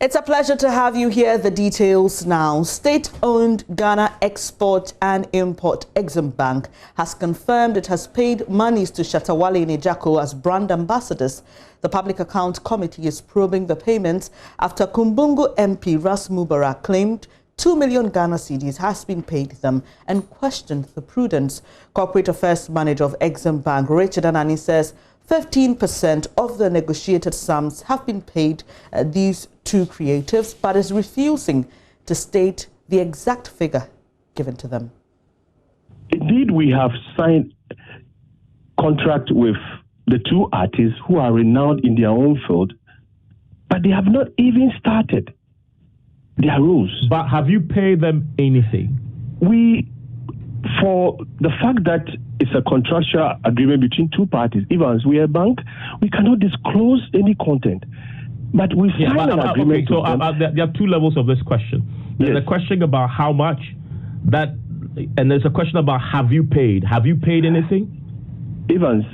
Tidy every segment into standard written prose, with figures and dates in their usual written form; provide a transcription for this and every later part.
It's a pleasure to have you here. The details now. State-owned Ghana Export and Import Exim Bank has confirmed it has paid monies to Shatta Wale and Ejako as brand ambassadors. The Public Account Committee is probing the payments after Kumbungu MP Ras Mubarak claimed 2 million Ghana cedis has been paid them and questioned the prudence. Corporate Affairs Manager of Exim Bank, Richard Anani, says 15% of the negotiated sums have been paid these two creatives, but is refusing to state the exact figure given to them. Indeed, we have signed contract with the two artists who are renowned in their own field, but they have not even started their roles. But have you paid them anything? For the fact that it's a contractual agreement between two parties, Evans, we are a bank, we cannot disclose any content. But we signed an agreement. Okay, so there are two levels of this question. There's a question about how much, and there's a question about have you paid? Have you paid anything? Evans,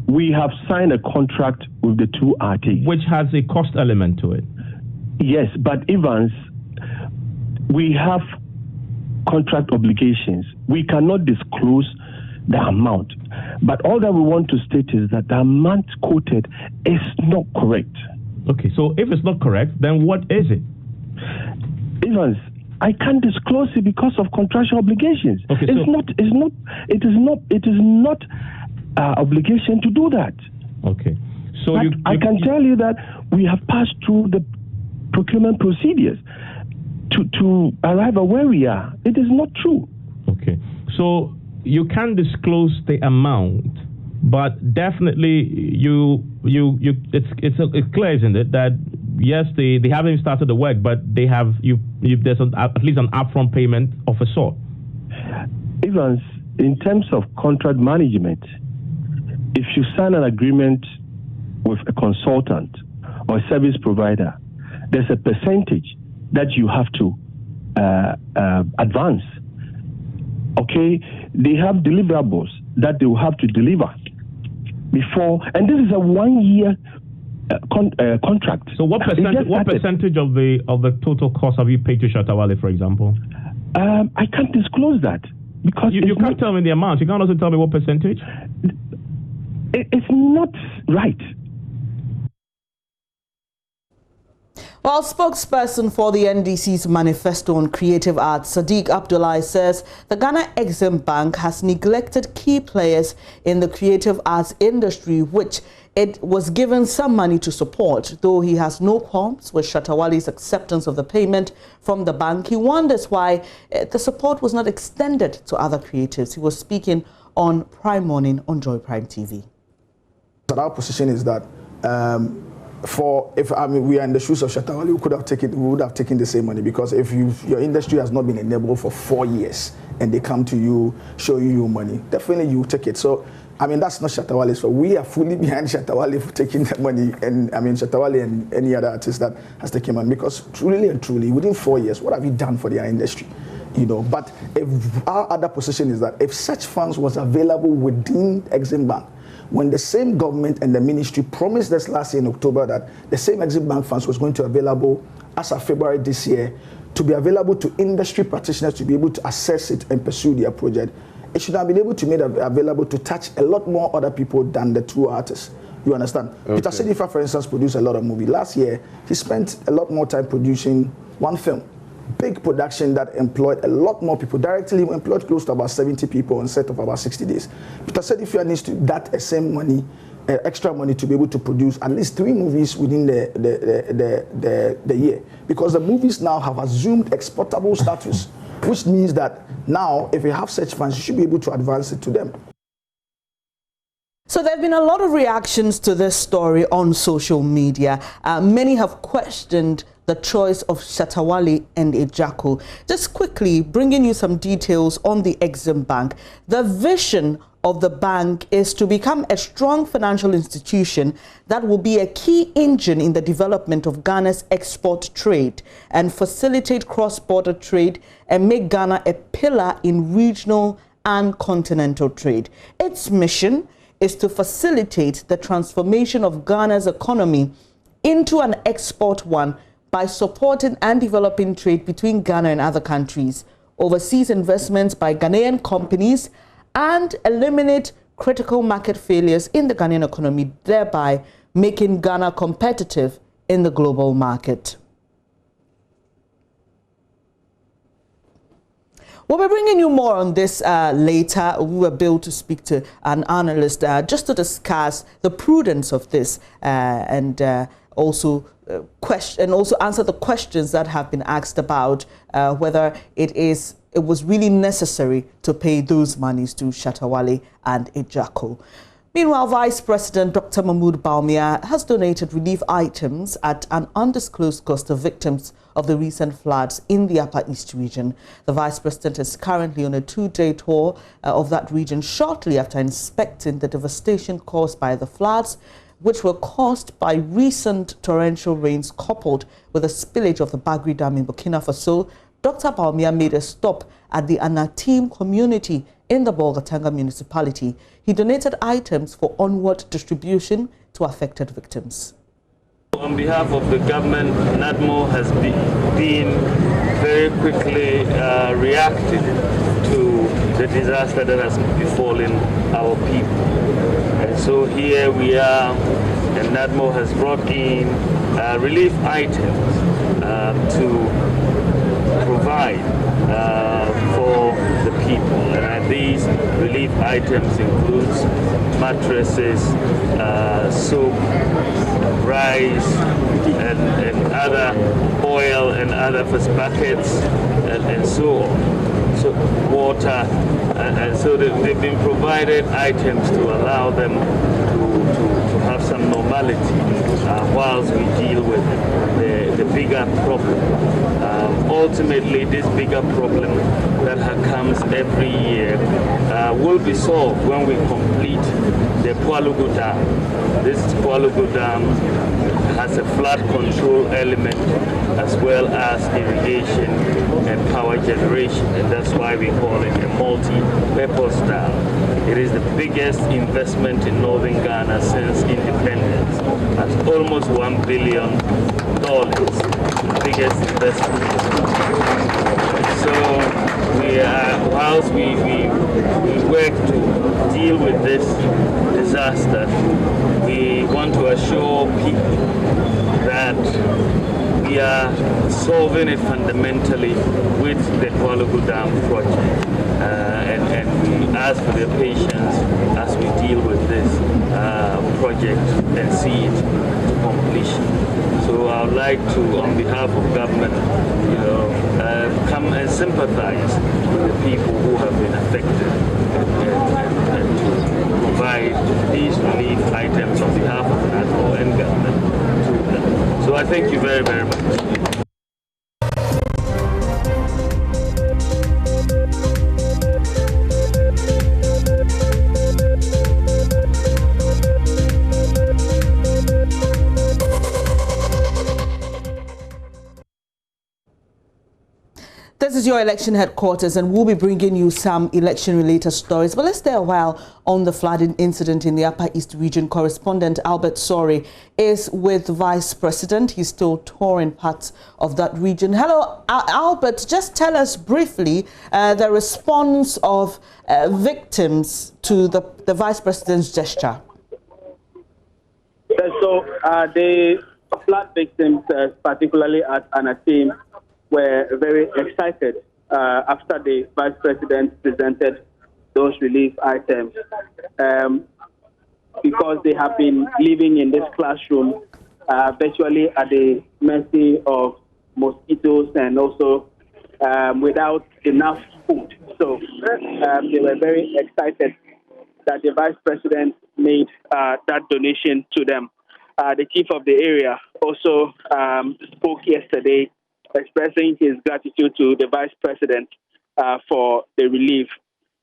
we have signed a contract with the two artists. Which has a cost element to it. Yes, but Evans, we have contract obligations. We cannot disclose the amount. But all that we want to state is that the amount quoted is not correct. Okay, so if it's not correct, then what is it? Evans, I can't disclose it because of contractual obligations. Okay, it is not obligation to do that. Okay, so I can tell you that we have passed through the procurement procedures to arrive at where we are. It is not true. Okay, so you can disclose the amount, but definitely it's clear, isn't it, that yes, they haven't started the work, but they have there's at least an upfront payment of a sort. Evans, in terms of contract management, if you sign an agreement with a consultant or a service provider, there's a percentage that you have to advance. Okay, they have deliverables that they will have to deliver before, and this is a 1 year contract. So what percentage of the total cost have you paid to Shatta Wale, for example? I can't disclose that because you can't tell me the amount. You can't also tell me what percentage. It's not right. While spokesperson for the NDC's manifesto on creative arts, Sadiq Abdullahi, says the Ghana Exim Bank has neglected key players in the creative arts industry, which it was given some money to support. Though he has no qualms with Shatta Wale's acceptance of the payment from the bank, he wonders why the support was not extended to other creatives. He was speaking on Prime Morning on Joy Prime TV. But our position is that we are in the shoes of Shatta Wale, we would have taken the same money, because if your industry has not been enabled for 4 years and they come to you, show you money, definitely you take it. So, that's not Shatta Wale. So we are fully behind Shatta Wale for taking that money, and Shatta Wale and any other artist that has taken money, because truly and truly, within 4 years, what have you done for their industry? But if our other position is that if such funds was available within Exim Bank, when the same government and the ministry promised us last year in October that the same Exim Bank funds was going to be available as of February this year, to be available to industry practitioners to be able to assess it and pursue their project, it should have been able to make it available to touch a lot more other people than the two artists. You understand? Okay. Peter Sedifa, for instance, produced a lot of movies. Last year, he spent a lot more time producing one film. Big production that employed a lot more people. Directly employed close to about 70 people on set of about 60 days. Peter Sedifa needs to that same money, extra money, to be able to produce at least 3 movies within the year. Because the movies now have assumed exportable status, which means that now, if you have such funds, you should be able to advance it to them. So there have been a lot of reactions to this story on social media. Many have questioned the choice of Shatta Wale and Ejako. Just quickly bringing you some details on the Exim Bank. The vision of the bank is to become a strong financial institution that will be a key engine in the development of Ghana's export trade and facilitate cross-border trade and make Ghana a pillar in regional and continental trade. Its mission is to facilitate the transformation of Ghana's economy into an export one by supporting and developing trade between Ghana and other countries, overseas investments by Ghanaian companies, and eliminate critical market failures in the Ghanaian economy, thereby making Ghana competitive in the global market. We'll be bringing you more on this later. We were able to speak to an analyst just to discuss the prudence of this and also answer the questions that have been asked about whether it was really necessary to pay those monies to Shatta Wale and Ejako. Meanwhile, Vice President Dr. Mahmoud Bawumia has donated relief items at an undisclosed cost to victims of the recent floods in the Upper East region. The Vice President is currently on a 2-day tour of that region shortly after inspecting the devastation caused by the floods, which were caused by recent torrential rains coupled with the spillage of the Bagri Dam in Burkina Faso. Dr. Bawumia made a stop at the Anatim community in the Bolgatanga municipality. He donated items for onward distribution to affected victims. On behalf of the government, NADMO has been very quickly reacting to the disaster that has befallen our people. And so here we are, and NADMO has brought in relief items to provide for the people. And these relief items includes mattresses, soap, rice, and other oil and other buckets and so on. So water, and so they've been provided items to allow them to have some normality whilst we deal with the bigger problem. Ultimately, this bigger problem that comes every year will be solved when we complete the Pualugu Dam. This Pualugu Dam has a flood control element as well as irrigation and power generation, and that's why we call it a multi-purpose dam. It is the biggest investment in northern Ghana since independence, at almost $1 billion, the biggest investment. So whilst we work to deal with this disaster, we want to assure people that we are solving it fundamentally with the Pualugu Dam project. And we ask for their patience as we deal with this project and see it to completion. So I would like to, on behalf of government, come and sympathize with the people who have been affected and to provide these relief items on behalf of the national and government to them. So I thank you very, very much. This is your election headquarters, and we'll be bringing you some election-related stories. But let's stay a while on the flooding incident in the Upper East region. Correspondent Albert Sori is with the Vice President. He's still touring parts of that region. Hello, Albert. Just tell us briefly the response of victims to the Vice President's gesture. So the flood victims, particularly at Anatim, were very excited after the Vice President presented those relief items because they have been living in this classroom virtually at the mercy of mosquitoes and also without enough food. So they were very excited that the Vice President made that donation to them. The chief of the area also spoke yesterday, expressing his gratitude to the Vice President for the relief.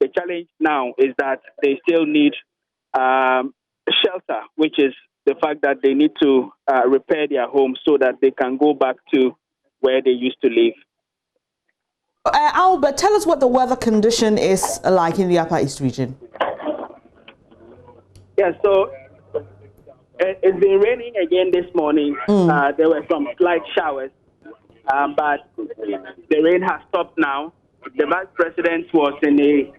The challenge now is that they still need shelter, which is the fact that they need to repair their homes so that they can go back to where they used to live. Albert, tell us what the weather condition is like in the Upper East region. Yeah, so It's been raining again this morning. There were some slight showers, but the rain has stopped now. The vice president was in a...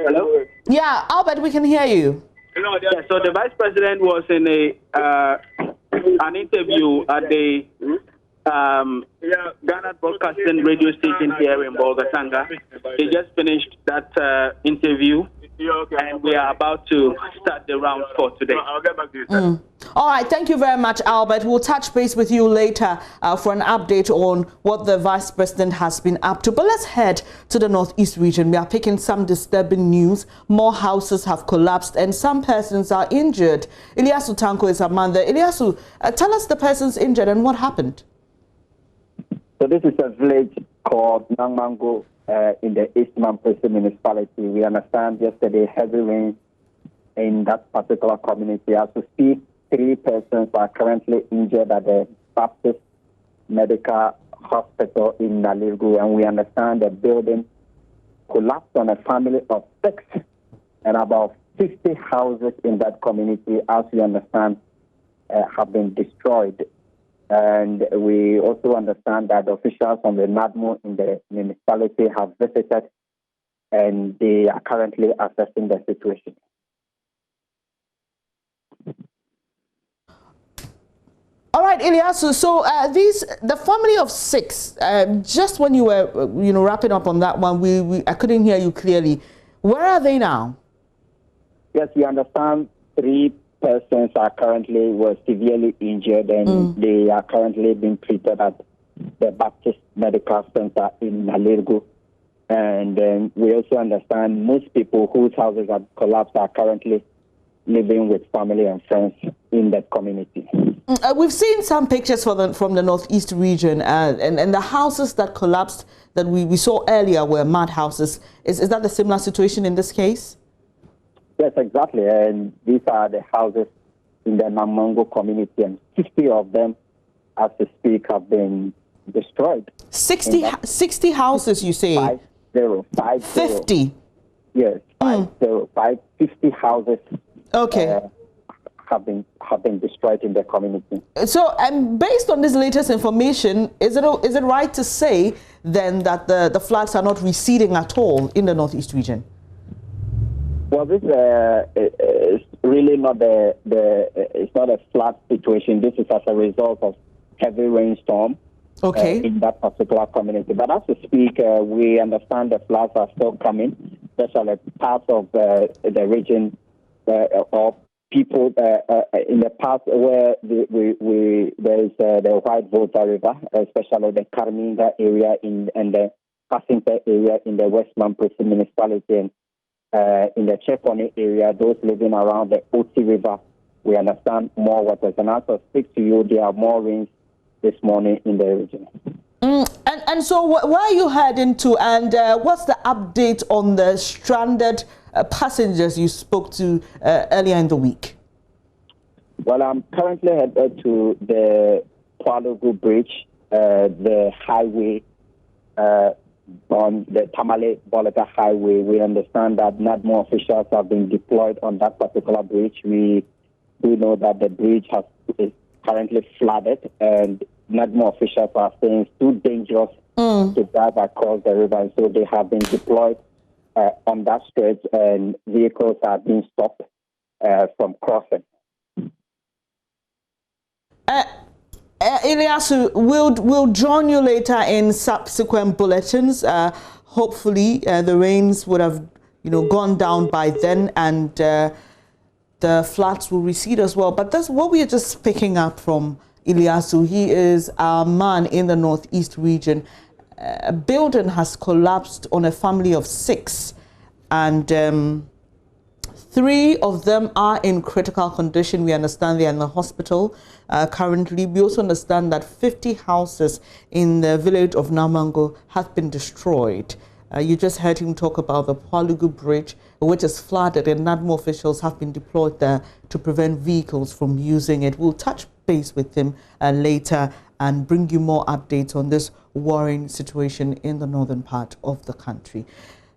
Hello? Yeah, Albert, we can hear you. Yeah, so the vice president was in an interview at the Ghana Broadcasting Radio Station here in Bolgatanga. They just finished that interview, and we are about to start the round for today. I'll get back to you. All right, thank you very much, Albert. We'll touch base with you later for an update on what the vice president has been up to. But let's head to the northeast region. We are picking some disturbing news. More houses have collapsed and some persons are injured. Ilyasu Tanko is among there. Ilyasu, tell us the persons injured and what happened. So this is a village called Nangmango in the East Mamprese municipality. We understand yesterday heavy rain in that particular community. As we speak, 3 persons are currently injured at the Baptist Medical Hospital in Nalirgu, and we understand the building collapsed on a family of 6 and about 50 houses in that community, as we understand, have been destroyed. And we also understand that officials from the NADMO in the municipality have visited and they are currently assessing the situation. All right, Ilyasu, so the family of 6, just when you were wrapping up on that one, I couldn't hear you clearly. Where are they now? Yes, we understand 3 persons are currently severely injured and they are currently being treated at the Baptist Medical Center in Nalirgu. And we also understand most people whose houses have collapsed are currently living with family and friends in that community. We've seen some pictures from the northeast region and the houses that collapsed that we saw earlier were mud houses. Is that a similar situation in this case? Yes, exactly. And these are the houses in the Namango community, and 50 of them, as we speak, have been destroyed. 60 houses, you say? 50. Yes, 50 houses. Okay. Have been destroyed in the community. So, based on this latest information, is it right to say then that the floods are not receding at all in the northeast region? Well, this is really not it's not a flood situation. This is as a result of heavy rainstorm in that particular community. But as we speak, we understand the floods are still coming, especially parts of the region or people in the past where there is the White Volta River, especially the Karminga area and the Passington area in the West Mamprese municipality, and in the Chepone area, those living around the Oti River, we understand more waters. And as I speak to you, there are more rains this morning in the region. And so where are you heading to, and what's the update on the stranded passengers you spoke to earlier in the week? Well, I'm currently headed to the Kwalugu Bridge, the highway, on the Tamale-Boleta Highway. We understand that NADMO officials have been deployed on that particular bridge. We do know that the bridge is currently flooded, and NADMO officials are saying it's too dangerous to drive across the river, and so they have been deployed on that stretch, and vehicles are being stopped from crossing. Ilyasu, we'll join you later in subsequent bulletins. Hopefully, the rains would have, gone down by then, and the floods will recede as well. But that's what we are just picking up from Ilyasu. He is our man in the northeast region. A building has collapsed on a family of 6, and 3 of them are in critical condition. We understand they are in the hospital currently. We also understand that 50 houses in the village of Namango have been destroyed. You just heard him talk about the Kwalugu Bridge, which is flooded, and NADMO officials have been deployed there to prevent vehicles from using it. We'll touch base with him later and bring you more updates on this worrying situation in the northern part of the country.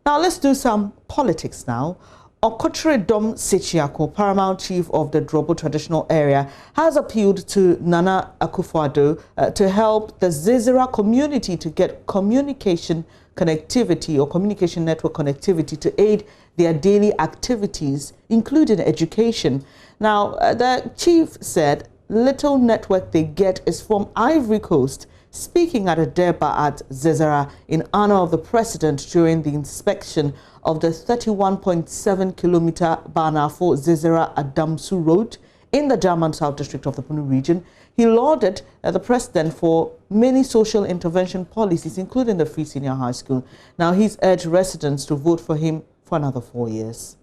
Now, let's do some politics now. Okotre Dom Sechiako, paramount chief of the Drobo traditional area, has appealed to Nana Addo to help the Zezera community to get communication connectivity or communication network connectivity to aid their daily activities, including education. Now, the chief said little network they get is from Ivory Coast. Speaking at a deba at Zezera in honor of the president during the inspection of the 31.7-kilometer Banafo Zezera Adamsu Road in the German South District of the Bunu region, he lauded the president for many social intervention policies, including the free senior high school. Now, he's urged residents to vote for him for another 4 years.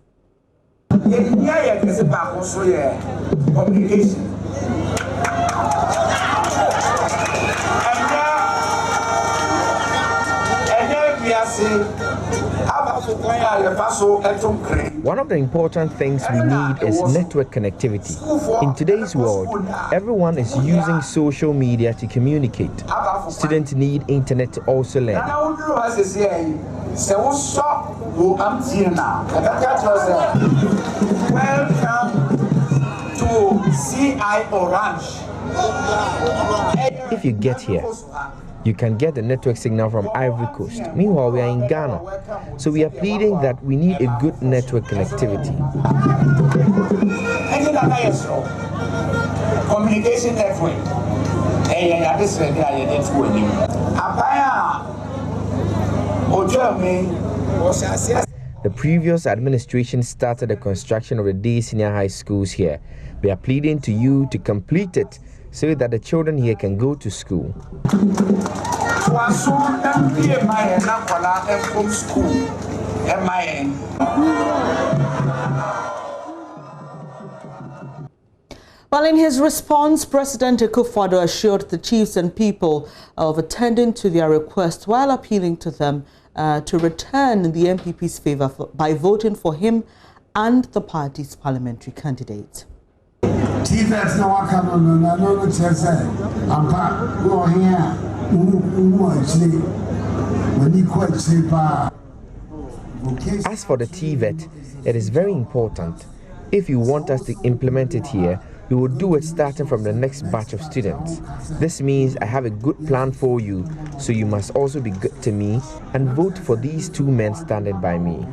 One of the important things we need is network connectivity. In today's world, everyone is using social media to communicate. Students need internet to also learn. Welcome to CI Orange. If you get here, you can get the network signal from Ivory Coast. Meanwhile, we are in Ghana. So we are pleading that we need a good network connectivity. Communication network. The previous administration started the construction of the day senior high schools here. We are pleading to you to complete it so that the children here can go to school. Well, in his response, President Akufo-Addo assured the chiefs and people of attending to their request while appealing to them to return in the MPP's favor by voting for him and the party's parliamentary candidate. As for the TVET, it is very important. If you want us to implement it here, we will do it starting from the next batch of students. This means I have a good plan for you, so you must also be good to me and vote for these two men standing by me.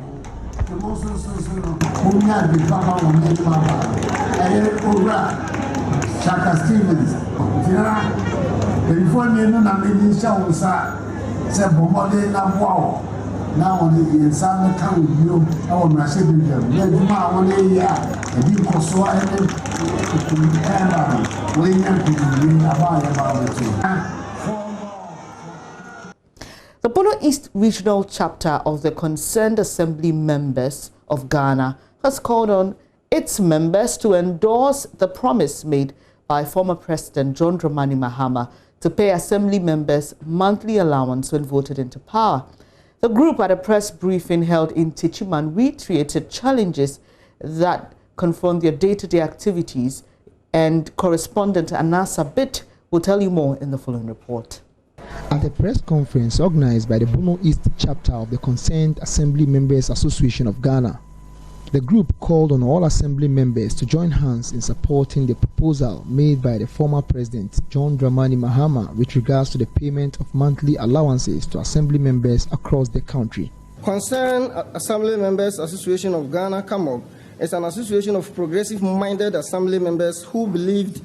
The Bono East Regional Chapter of the Concerned Assembly Members of Ghana has called on its members to endorse the promise made by former President John Dramani Mahama to pay Assembly members monthly allowance when voted into power. The group, at a press briefing held in Tichiman, reiterated challenges that confront their day-to-day activities, and correspondent Anasa Bit will tell you more in the following report. At a press conference organized by the Bono East chapter of the Concerned Assembly Members Association of Ghana, the group called on all assembly members to join hands in supporting the proposal made by the former president John Dramani Mahama with regards to the payment of monthly allowances to assembly members across the country. Concerned Assembly Members Association of Ghana, CAMOG, is an association of progressive-minded assembly members who believed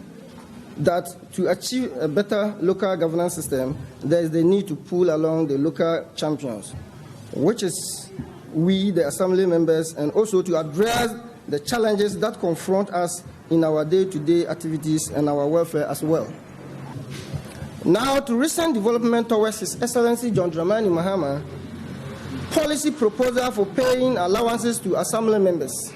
that to achieve a better local governance system, there is the need to pull along the local champions, which is we, the assembly members, and also to address the challenges that confront us in our day-to-day activities and our welfare as well. Now, to recent development towards His Excellency John Dramani Mahama, policy proposal for paying allowances to assembly members.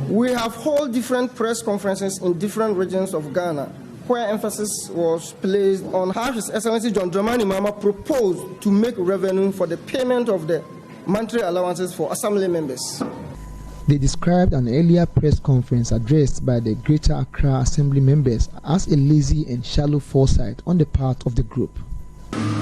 We have held different press conferences in different regions of Ghana, where emphasis was placed on how His Excellency John Dramani Mahama proposed to make revenue for the payment of the monthly allowances for assembly members. They described an earlier press conference addressed by the Greater Accra Assembly members as a lazy and shallow foresight on the part of the group.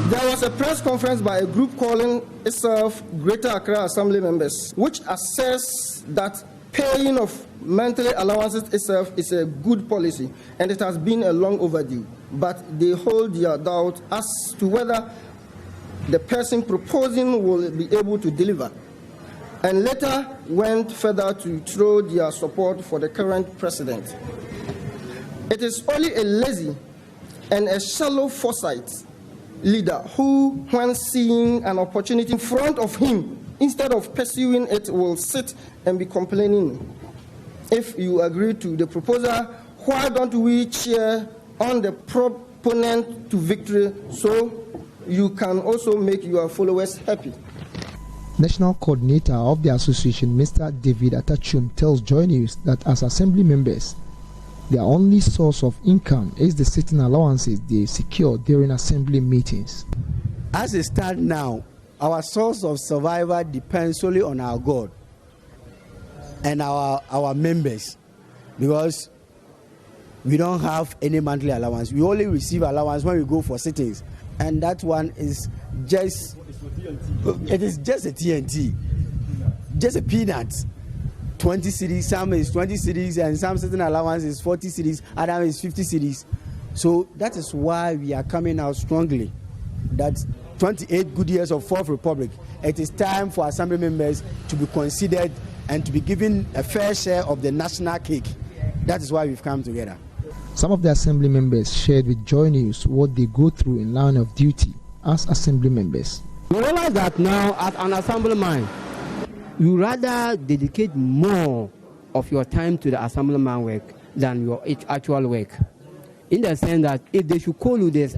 There was a press conference by a group calling itself Greater Accra Assembly Members, which assessed that paying of monthly allowances itself is a good policy, and it has been a long overdue. But they hold their doubt as to whether the person proposing will be able to deliver, and later went further to throw their support for the current president. It is only a lazy and a shallow foresight leader who, when seeing an opportunity in front of him, instead of pursuing it, will sit and be complaining. If you agree to the proposal, why don't we cheer on the proponent to victory so you can also make your followers happy? National coordinator of the association, Mr. David Atachum, tells JoyNews that as assembly members, their only source of income is the sitting allowances they secure during assembly meetings. As it stands now, our source of survival depends solely on our God and our members, because we don't have any monthly allowance. We only receive allowance when we go for sittings, and that one is just a TNT, just a peanut. 20 cedis, some is 20 cedis, and some sitting allowance is 40 cedis, other is 50 cedis. So that is why we are coming out strongly that 28 good years of Fourth Republic, it is time for assembly members to be considered and to be given a fair share of the national cake. That is why we've come together. Some of the assembly members shared with JoyNews what they go through in line of duty as assembly members. We realize that now, as an assemblyman, you rather dedicate more of your time to the assemblyman work than your actual work. In the sense that if they should call you this.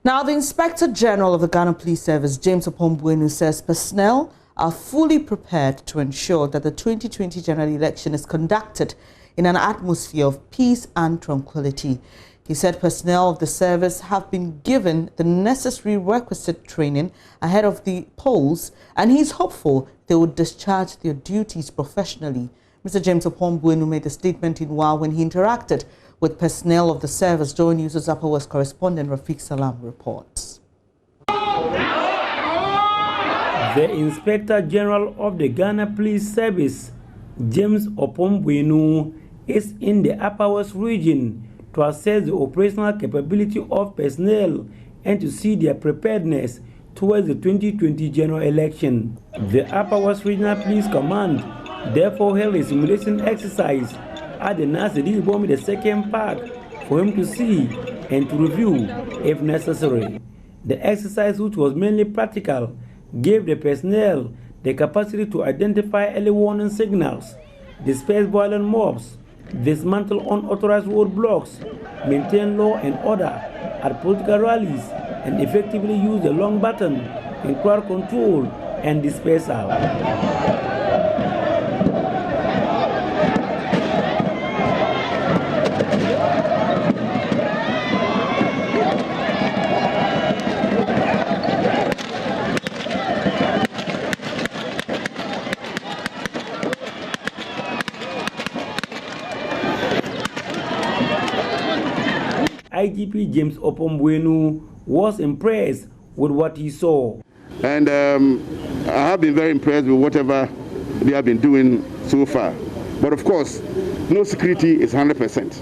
Now, the Inspector General of the Ghana Police Service, James Opombwenu, says personnel are fully prepared to ensure that the 2020 general election is conducted in an atmosphere of peace and tranquility. He said personnel of the service have been given the necessary requisite training ahead of the polls, and he's hopeful they will discharge their duties professionally. Mr. James Opombwenu made the statement in Wa when he interacted with personnel of the service. JoyNews' Upper West correspondent Rafiq Salam reports. The Inspector General of the Ghana Police Service, James Opombwenu, is in the Upper West region to assess the operational capability of personnel and to see their preparedness towards the 2020 general election. The Upper West Regional Police Command therefore held a simulation exercise at the Nana Addo II Park for him to see and to review if necessary. The exercise, which was mainly practical, gave the personnel the capacity to identify early warning signals, disperse violent mobs, dismantle unauthorized roadblocks, maintain law and order at political rallies, and effectively use the long button in crowd control and dispersal. IGP James Opombwenu was impressed with what he saw. And I have been very impressed with whatever they have been doing so far. But of course, no security is 100%.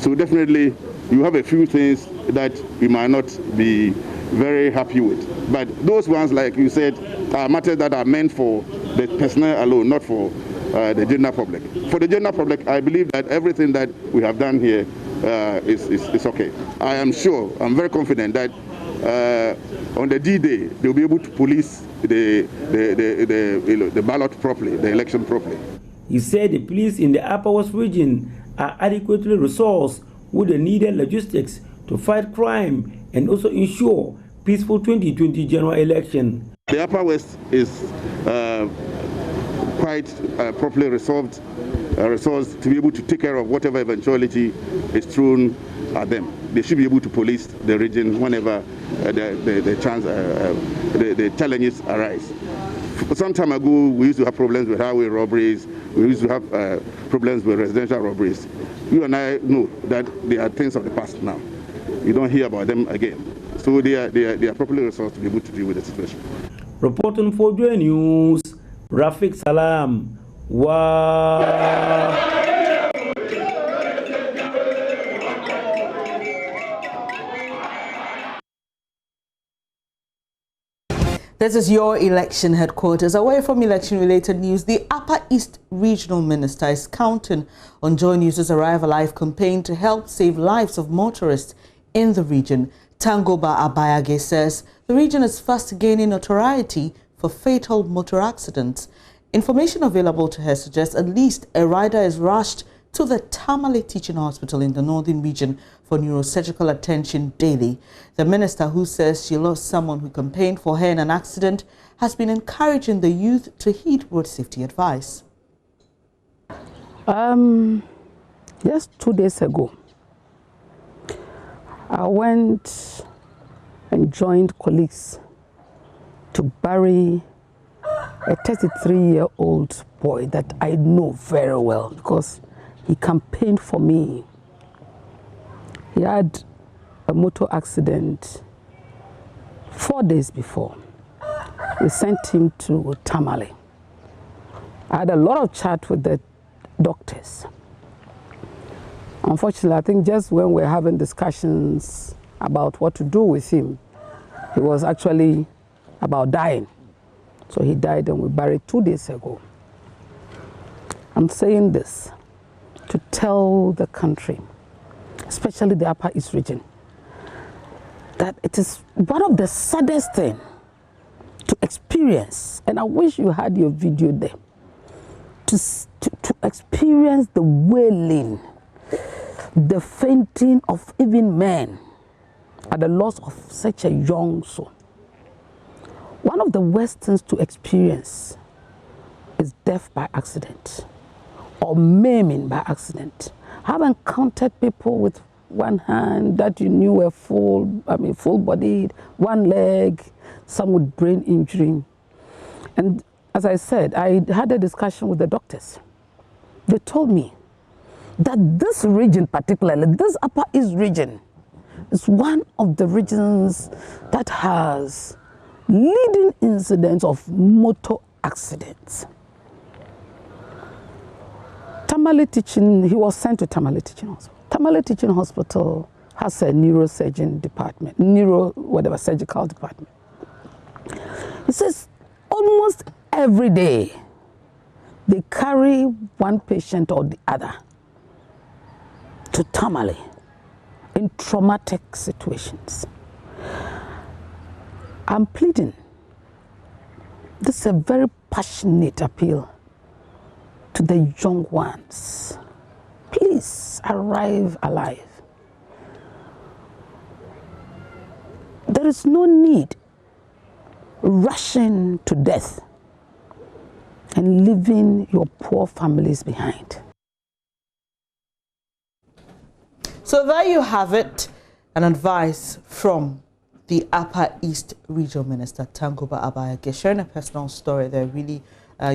So definitely you have a few things that we might not be very happy with. But those ones, like you said, are matters that are meant for the personnel alone, not for the general public. For the general public, I believe that everything that we have done here is okay. I am sure, I'm very confident that on the D-Day, they'll be able to police the ballot properly, the election properly. He said the police in the Upper West region are adequately resourced with the needed logistics to fight crime and also ensure peaceful 2020 general election. The Upper West is quite properly resourced to be able to take care of whatever eventuality is thrown at them. They should be able to police the region whenever the challenges arise. Some time ago, we used to have problems with highway robberies, we used to have problems with residential robberies. You and I know that they are things of the past now. You don't hear about them again. So they are properly resourced to be able to deal with the situation. Reporting for JoyNews, Rafiq Salam. Wow. This is your election headquarters. Away from election-related news, the Upper East Regional Minister is counting on JoyNews' Arrive Alive campaign to help save lives of motorists in the region. Tangoba Abayage says the region is fast gaining notoriety for fatal motor accidents. Information available to her suggests at least a rider is rushed to the Tamale Teaching Hospital in the northern region for neurosurgical attention daily. The minister, who says she lost someone who campaigned for her in an accident, has been encouraging the youth to heed road safety advice. Just 2 days ago, I went and joined colleagues to bury a 33-year-old boy that I know very well because he campaigned for me. He had a motor accident 4 days before. We sent him to Tamale. I had a lot of chat with the doctors. Unfortunately, I think just when we were having discussions about what to do with him, he was actually about dying. So he died and we buried 2 days ago. I'm saying this to tell the country, especially the Upper East region, that it is one of the saddest things to experience, and I wish you had your video there, to experience the wailing, the fainting of even men at the loss of such a young soul. One of the worst things to experience is death by accident or maiming by accident. I've encountered people with one hand that you knew were full-bodied, one leg, some with brain injury. And as I said, I had a discussion with the doctors. They told me that this region, particularly this Upper East region, is one of the regions that has leading incidents of motor accidents. Tamale Teaching, he was sent to Tamale Teaching Hospital. Tamale Teaching Hospital has a neurosurgeon department, surgical department. He says almost every day they carry one patient or the other to Tamale in traumatic situations. I'm pleading. This is a very passionate appeal to the young ones. Please arrive alive. There is no need rushing to death and leaving your poor families behind. So there you have it, an advice from the Upper East Regional Minister, Tangoba Abayage, sharing a personal story there. Really,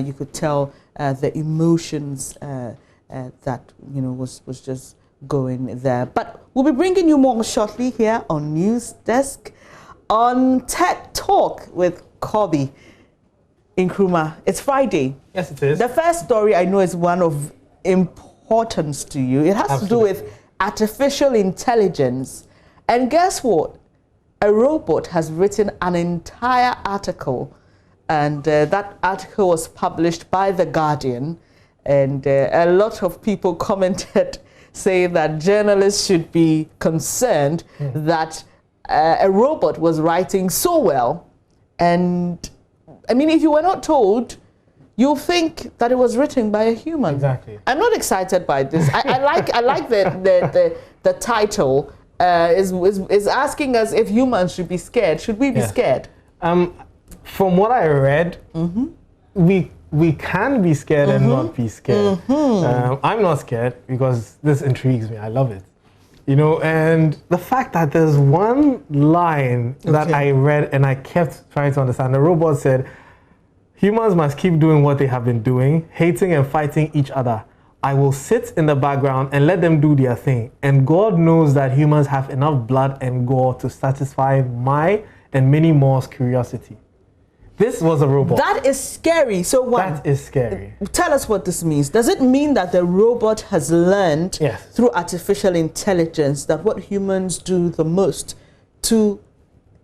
you could tell the emotions that was just going there. But we'll be bringing you more shortly here on News Desk on TED Talk with Kobe Nkrumah. It's Friday. Yes, it is. The first story I know is one of importance to you. It has to do with artificial intelligence. And guess what? A robot has written an entire article, and that article was published by The Guardian, and a lot of people commented saying that journalists should be concerned that a robot was writing so well. And I mean, if you were not told, you'll think that it was written by a human. Exactly. I'm not excited by this. I like the title. Is asking us if humans should be scared. Should we be scared? From what I read, we can be scared and not be scared. I'm not scared because this intrigues me. I love it. And the fact that there's one line that I read and I kept trying to understand. The robot said, Humans must keep doing what they have been doing, hating and fighting each other. I will sit in the background and let them do their thing. And God knows that humans have enough blood and gore to satisfy my and many more's curiosity. This was a robot. That is scary. So what? That is scary. Tell us what this means. Does it mean that the robot has learned through artificial intelligence that what humans do the most to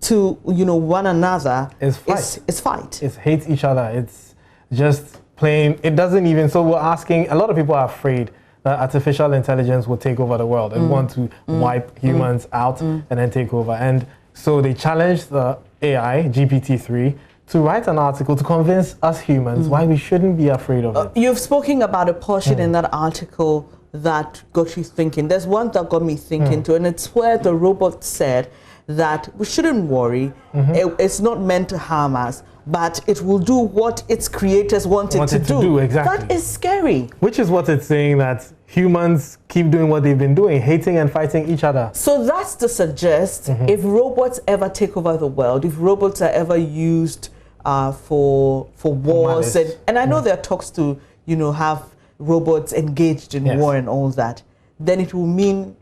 one another is fight? It's hate each other. It's just plain. It doesn't even. So we're asking. A lot of people are afraid that artificial intelligence will take over the world and want to wipe humans out and then take over. And so they challenged the AI GPT-3 to write an article to convince us humans why we shouldn't be afraid of it. You've spoken about a portion in that article that got you thinking. There's one that got me thinking too, and it's where the robot said that we shouldn't worry. It's not meant to harm us, but it will do what its creators want it to do. Exactly. That is scary. Which is what it's saying, that humans keep doing what they've been doing, hating and fighting each other. So that's to suggest if robots ever take over the world, if robots are ever used for wars, and I know there are talks to have robots engaged in war and all that, then it will mean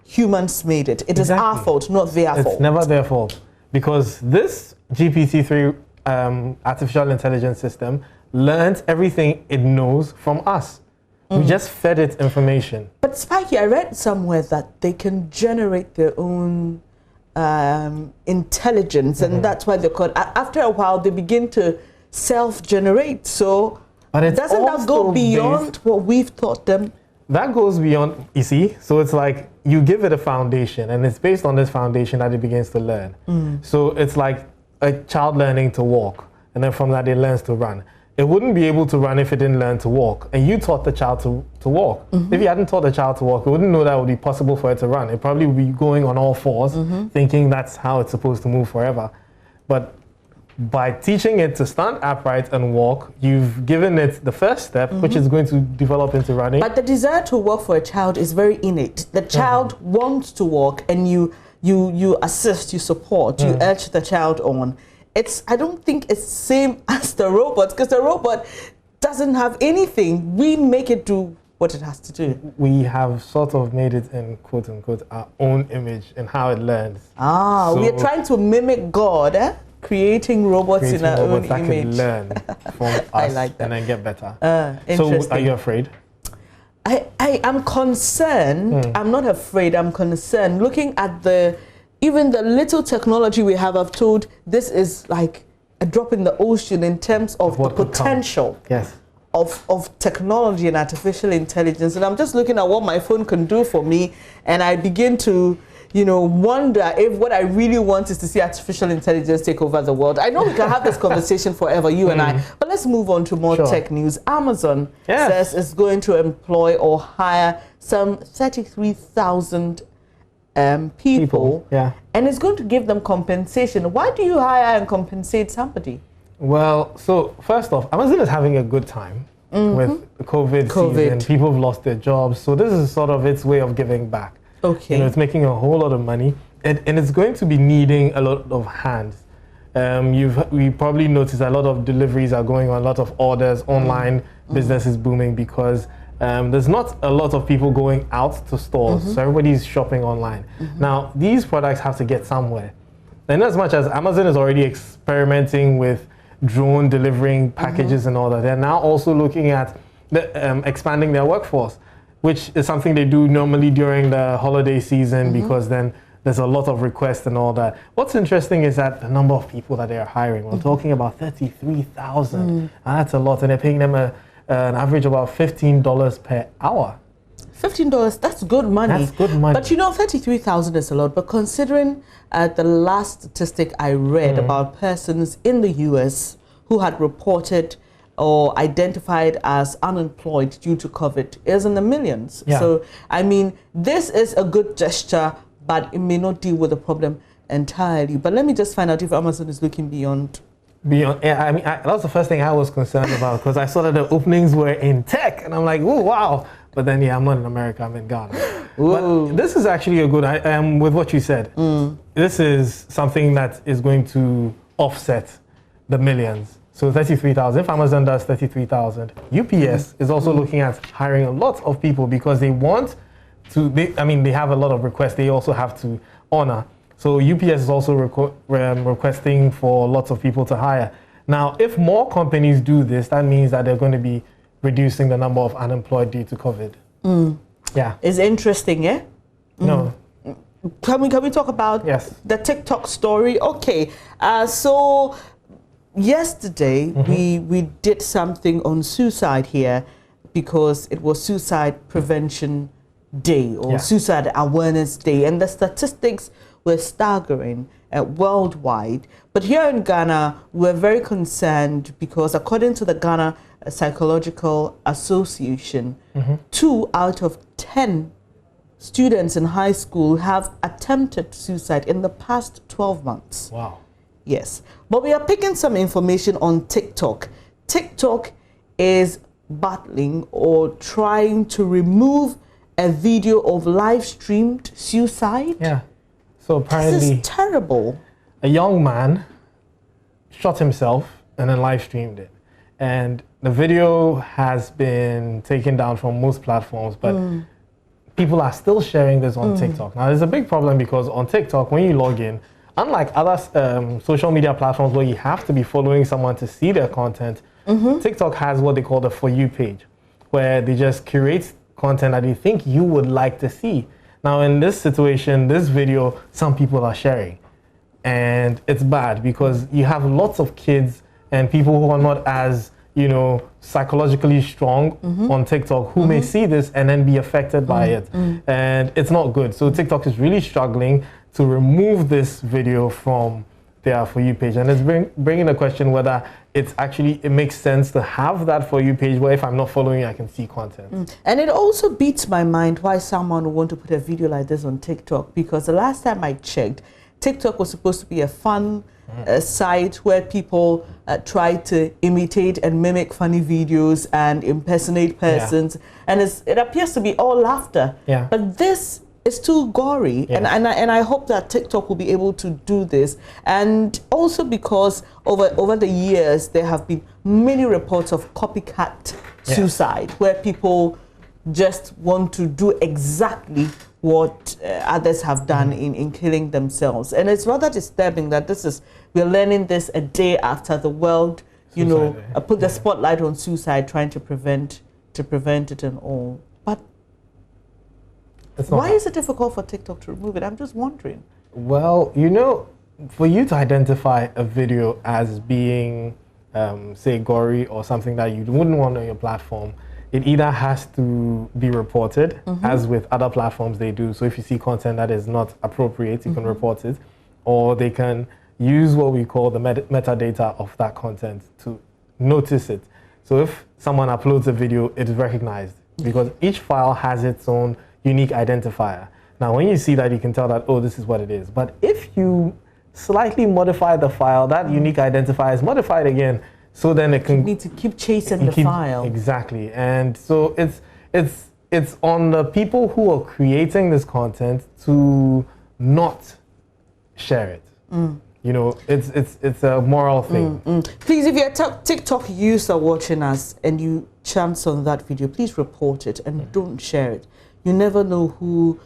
humans made it. It is our fault, not their fault. It's never their fault, because this GPT-3 artificial intelligence system learns everything it knows from us. We just fed it information. But Spiky, I read somewhere that they can generate their own intelligence, and that's why they're called. After a while, they begin to self-generate. So doesn't that go beyond what we've taught them? That goes beyond, you see. So it's like you give it a foundation, and it's based on this foundation that it begins to learn. So it's like a child learning to walk, and then from that it learns to run. It wouldn't be able to run if it didn't learn to walk. And you taught the child to walk. If you hadn't taught the child to walk, it wouldn't know that it would be possible for it to run. It probably would be going on all fours, thinking that's how it's supposed to move forever. But by teaching it to stand upright and walk, you've given it the first step, which is going to develop into running. But the desire to walk for a child is very innate. The child wants to walk, and you assist, you support, you urge the child on. I don't think it's the same as the robot, because the robot doesn't have anything. We make it do what it has to do. We have sort of made it in quote unquote our own image and how it learns. We are trying to mimic God, creating robots in our own that image. Can learn from us and then get better. So are you afraid? I am concerned. I'm not afraid. I'm concerned. Looking at even the little technology we have, I've told this is like a drop in the ocean in terms of the potential of technology and artificial intelligence. And I'm just looking at what my phone can do for me, and I begin to wonder if what I really want is to see artificial intelligence take over the world. I know we can have this conversation forever, you and I, but let's move on to more tech news. Amazon says it's going to employ or hire some 33,000 people, and it's going to give them compensation. Why do you hire and compensate somebody? Well, so first off, Amazon is having a good time with the COVID season. People have lost their jobs, so this is sort of its way of giving back. It's making a whole lot of money, and it's going to be needing a lot of hands. We probably noticed a lot of deliveries are going on, a lot of orders, online business is booming because there's not a lot of people going out to stores, so everybody's shopping online. Now, these products have to get somewhere. And as much as Amazon is already experimenting with drone delivering packages and all that, they're now also looking at expanding their workforce, which is something they do normally during the holiday season because then there's a lot of requests and all that. What's interesting is that the number of people that they are hiring, we're talking about 33,000. That's a lot, and they're paying them an average of about $15 per hour. $15, that's good money. That's good money. But 33,000 is a lot. But considering the last statistic I read about persons in the US who had reported or identified as unemployed due to COVID is in the millions. So, I mean, this is a good gesture, but it may not deal with the problem entirely. But let me just find out if Amazon is looking beyond. I mean, that was the first thing I was concerned about, because I saw that the openings were in tech, and I'm like, oh, wow. But then, I'm not in America, I'm in Ghana. But this is actually a good, with what you said, this is something that is going to offset the millions. So 33,000. If Amazon does 33,000, UPS is also looking at hiring a lot of people because they want to. They have a lot of requests. They also have to honor. So UPS is also requesting for lots of people to hire. Now, if more companies do this, that means that they're going to be reducing the number of unemployed due to COVID. Yeah. It's interesting, yeah? No. Can we talk about the TikTok story? Okay. So yesterday we did something on suicide here because it was Suicide Prevention Day or Suicide Awareness Day, and the statistics were staggering worldwide. But here in Ghana, we're very concerned because according to the Ghana Psychological Association, 2 out of 10 students in high school have attempted suicide in the past 12 months. Wow. Yes. But we are picking some information on TikTok. TikTok is battling or trying to remove a video of live streamed suicide. Yeah. So apparently, this is terrible. A young man shot himself and then live streamed it. And the video has been taken down from most platforms, but people are still sharing this on TikTok. Now, there's a big problem because on TikTok, when you log in, unlike other social media platforms where you have to be following someone to see their content, TikTok has what they call the For You page, where they just curate content that they think you would like to see. Now, in this situation, this video, some people are sharing. And it's bad because you have lots of kids and people who are not as, psychologically strong on TikTok who may see this and then be affected by it. And it's not good. So TikTok is really struggling to remove this video from their For You page. And it's bringing the question whether it makes sense to have that For You page where if I'm not following you, I can see content. And it also beats my mind why someone would want to put a video like this on TikTok, because the last time I checked, TikTok was supposed to be a fun site where people try to imitate and mimic funny videos and impersonate persons. And it appears to be all laughter. But this is too gory. And I hope that TikTok will be able to do this. And also because over the years, there have been many reports of copycat suicide where people just want to do exactly what others have done in killing themselves. And it's rather disturbing that we're learning this a day after the world, put the spotlight on suicide, trying to prevent it and all. But why is it difficult for TikTok to remove it? I'm just wondering. Well, for you to identify a video as being, say, gory or something that you wouldn't want on your platform, it either has to be reported, as with other platforms they do. So if you see content that is not appropriate, you can report it, or they can use what we call the metadata of that content to notice it. So if someone uploads a video, it is recognized because each file has its own unique identifier. Now, when you see that, you can tell that, oh, this is what it is. But if you slightly modify the file, that unique identifier is modified again. So then it can... You need to keep chasing the file. Exactly. And so it's on the people who are creating this content to not share it. It's a moral thing. Please, if you're a TikTok user watching us and you chance on that video, please report it and don't share it. You never know who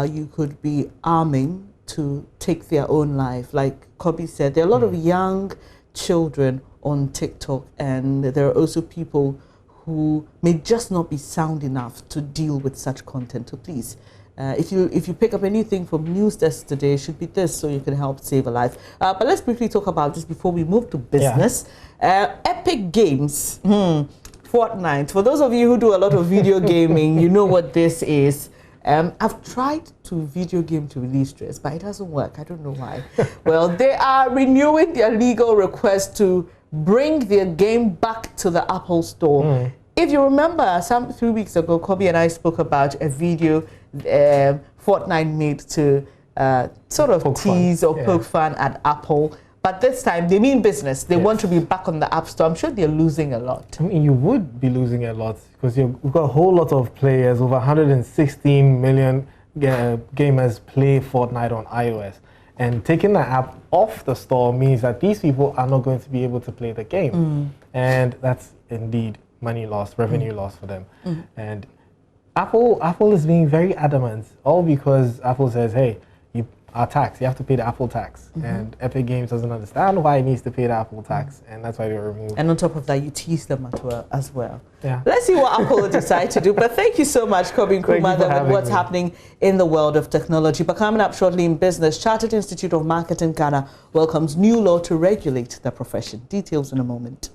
you could be arming to take their own life. Like Kobe said, there are a lot of young children on TikTok, and there are also people who may just not be sound enough to deal with such content. So please, if you pick up anything from News Desk today, it should be this, so you can help save a life. But let's briefly talk about this before we move to business. Epic Games, Fortnite. For those of you who do a lot of video gaming, you know what this is. I've tried to video game to release stress, but it doesn't work. I don't know why. Well, they are renewing their legal request to bring their game back to the Apple Store. If you remember, 3 weeks ago, Kobe and I spoke about a video Fortnite made to sort of tease or poke fun at Apple. But this time, they mean business. They want to be back on the App Store. I'm sure they're losing a lot. I mean, you would be losing a lot because you've got a whole lot of players. Over 116 million gamers play Fortnite on iOS. And taking the app off the store means that these people are not going to be able to play the game. And that's indeed money loss, revenue loss for them. And Apple is being very adamant, all because Apple says, hey, our tax, you have to pay the Apple tax. And Epic Games doesn't understand why it needs to pay the Apple tax, and that's why they were removed. And on top of that, you tease them as well. Yeah. Let's see what Apple decide to do. But thank you so much, Kobe Nkrumah, with what's happening in the world of technology. But coming up shortly in business, Chartered Institute of Marketing Ghana welcomes new law to regulate the profession. Details in a moment.